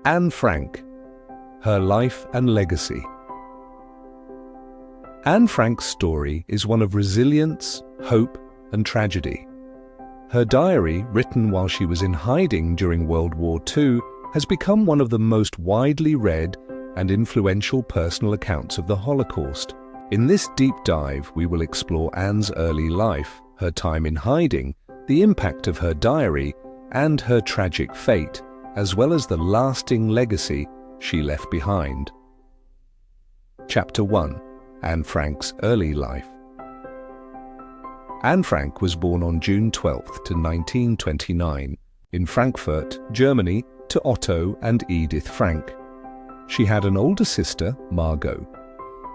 Anne Frank, her life and legacy. Anne Frank's story is one of resilience, hope, and tragedy. Her diary, written while she was in hiding during World War II, has become one of the most widely read and influential personal accounts of the Holocaust. In this deep dive, we will explore Anne's early life, her time in hiding, the impact of her diary, and her tragic fate, as well as the lasting legacy she left behind. Chapter 1. Anne Frank's early life. Anne Frank was born on June 12, 1929, in Frankfurt, Germany, to Otto and Edith Frank. She had an older sister, Margot.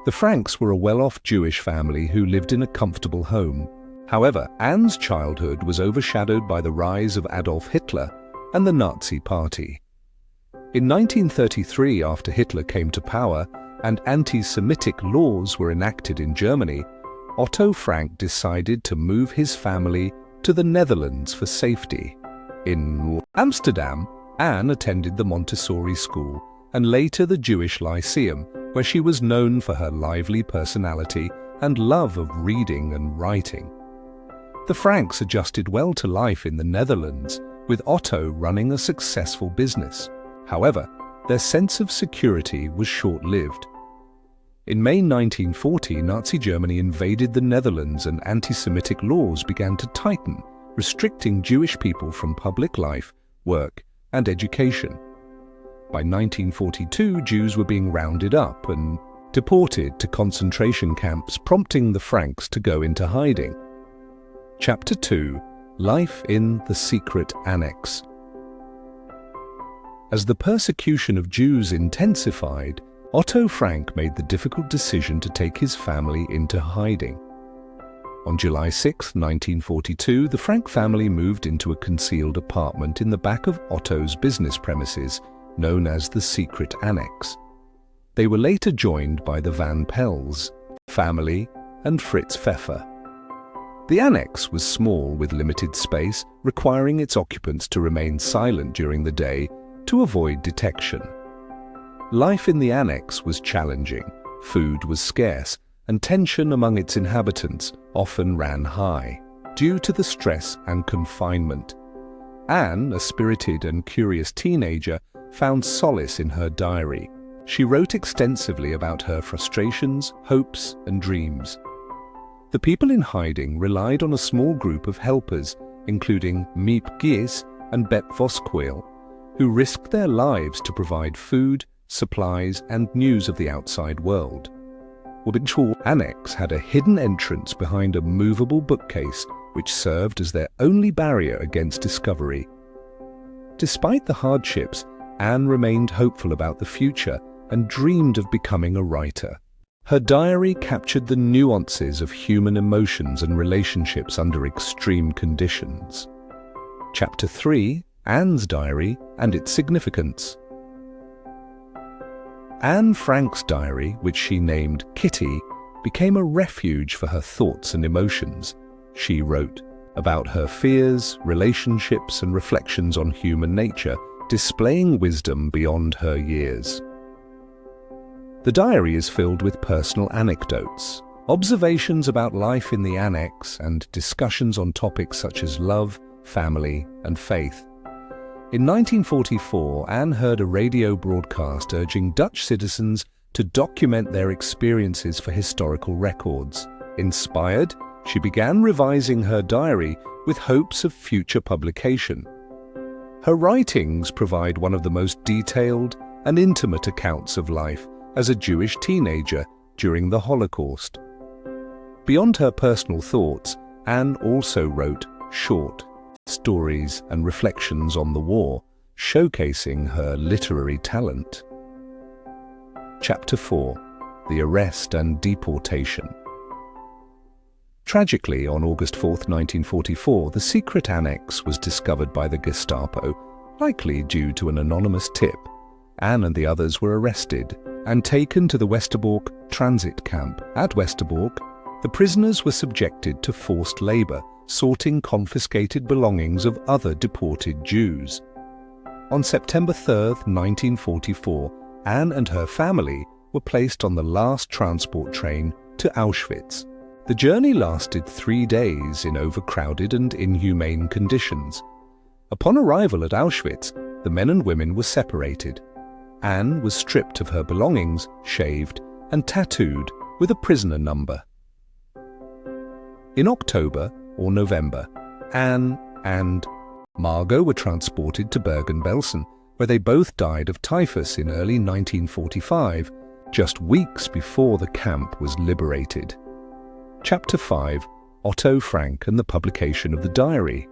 The Franks were a well-off Jewish family who lived in a comfortable home. However, Anne's childhood was overshadowed by the rise of Adolf Hitler and the Nazi Party. In 1933, after Hitler came to power and anti-Semitic laws were enacted in Germany, Otto Frank decided to move his family to the Netherlands for safety. In Amsterdam, Anne attended the Montessori school and later the Jewish Lyceum, where she was known for her lively personality and love of reading and writing. The Franks adjusted well to life in the Netherlands, with Otto running a successful business. However, their sense of security was short-lived. In May 1940, Nazi Germany invaded the Netherlands and anti-Semitic laws began to tighten, restricting Jewish people from public life, work, and education. By 1942, Jews were being rounded up and deported to concentration camps, prompting the Franks to go into hiding. Chapter 2. Life in the Secret Annex. As the persecution of Jews intensified, Otto Frank made the difficult decision to take his family into hiding. On July 6, 1942, the Frank family moved into a concealed apartment in the back of Otto's business premises, known as the Secret Annex. They were later joined by the Van Pels family and Fritz Pfeffer. The annex was small with limited space, requiring its occupants to remain silent during the day to avoid detection. Life in the annex was challenging, food was scarce, and tension among its inhabitants often ran high, due to the stress and confinement. Anne, a spirited and curious teenager, found solace in her diary. She wrote extensively about her frustrations, hopes, and dreams. The people in hiding relied on a small group of helpers, including Miep Gies and Bet Voskuil, who risked their lives to provide food, supplies, and news of the outside world. Wobinchal Annex had a hidden entrance behind a movable bookcase which served as their only barrier against discovery. Despite the hardships, Anne remained hopeful about the future and dreamed of becoming a writer. Her diary captured the nuances of human emotions and relationships under extreme conditions. Chapter 3. Anne's diary and its significance. Anne Frank's diary, which she named Kitty, became a refuge for her thoughts and emotions. She wrote about her fears, relationships, and reflections on human nature, displaying wisdom beyond her years. The diary is filled with personal anecdotes, observations about life in the annex, and discussions on topics such as love, family, and faith. In 1944, Anne heard a radio broadcast urging Dutch citizens to document their experiences for historical records. Inspired, she began revising her diary with hopes of future publication. Her writings provide one of the most detailed and intimate accounts of life as a Jewish teenager during the Holocaust. Beyond her personal thoughts, Anne also wrote short stories and reflections on the war, showcasing her literary talent. Chapter 4. The Arrest and Deportation. Tragically, on August 4, 1944, the secret annex was discovered by the Gestapo, likely due to an anonymous tip. Anne and the others were arrested and taken to the Westerbork transit camp. At Westerbork, the prisoners were subjected to forced labor, sorting confiscated belongings of other deported Jews. On September 3, 1944, Anne and her family were placed on the last transport train to Auschwitz. The journey lasted 3 days in overcrowded and inhumane conditions. Upon arrival at Auschwitz, the men and women were separated. Anne was stripped of her belongings, shaved, and tattooed with a prisoner number. In October or November, Anne and Margot were transported to Bergen-Belsen, where they both died of typhus in early 1945, just weeks before the camp was liberated. Chapter 5: Otto Frank and the publication of the diary.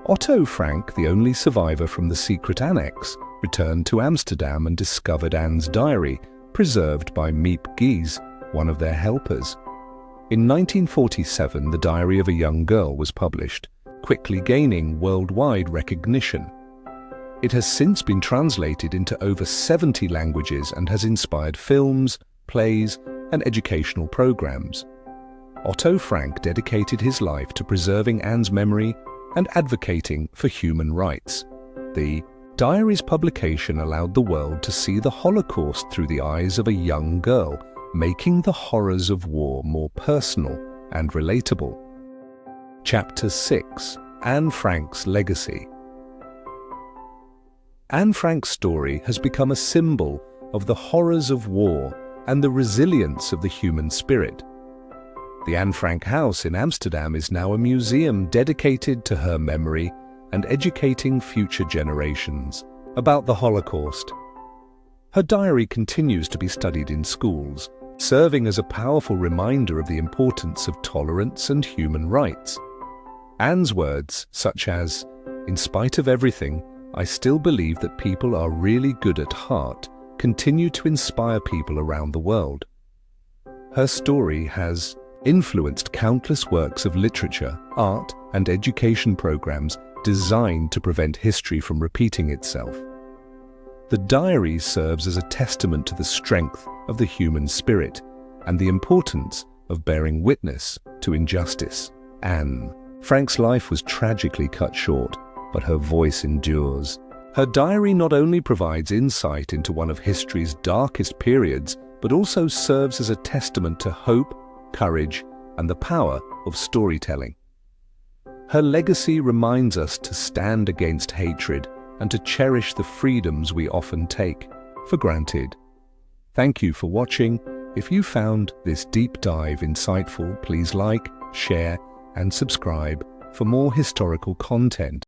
Otto Frank, the only survivor from the secret annex, returned to Amsterdam and discovered Anne's diary, preserved by Miep Gies, one of their helpers. In 1947, the diary of a young girl was published, quickly gaining worldwide recognition. It has since been translated into over 70 languages and has inspired films, plays, and educational programs. Otto Frank dedicated his life to preserving Anne's memory and advocating for human rights. The diary's publication allowed the world to see the Holocaust through the eyes of a young girl, making the horrors of war more personal and relatable. Chapter 6: Anne Frank's Legacy. Anne Frank's story has become a symbol of the horrors of war and the resilience of the human spirit. The Anne Frank House in Amsterdam is now a museum dedicated to her memory and educating future generations about the Holocaust. Her diary continues to be studied in schools, serving as a powerful reminder of the importance of tolerance and human rights. Anne's words, such as, "In spite of everything, I still believe that people are really good at heart," continue to inspire people around the world. Her story has influenced countless works of literature, art, and education programs designed to prevent history from repeating itself. The diary serves as a testament to the strength of the human spirit and the importance of bearing witness to injustice. Anne Frank's life was tragically cut short, but her voice endures. Her diary not only provides insight into one of history's darkest periods, but also serves as a testament to hope, courage, and the power of storytelling. Her legacy reminds us to stand against hatred and to cherish the freedoms we often take for granted. Thank you for watching. If you found this deep dive insightful, please like, share, and subscribe for more historical content.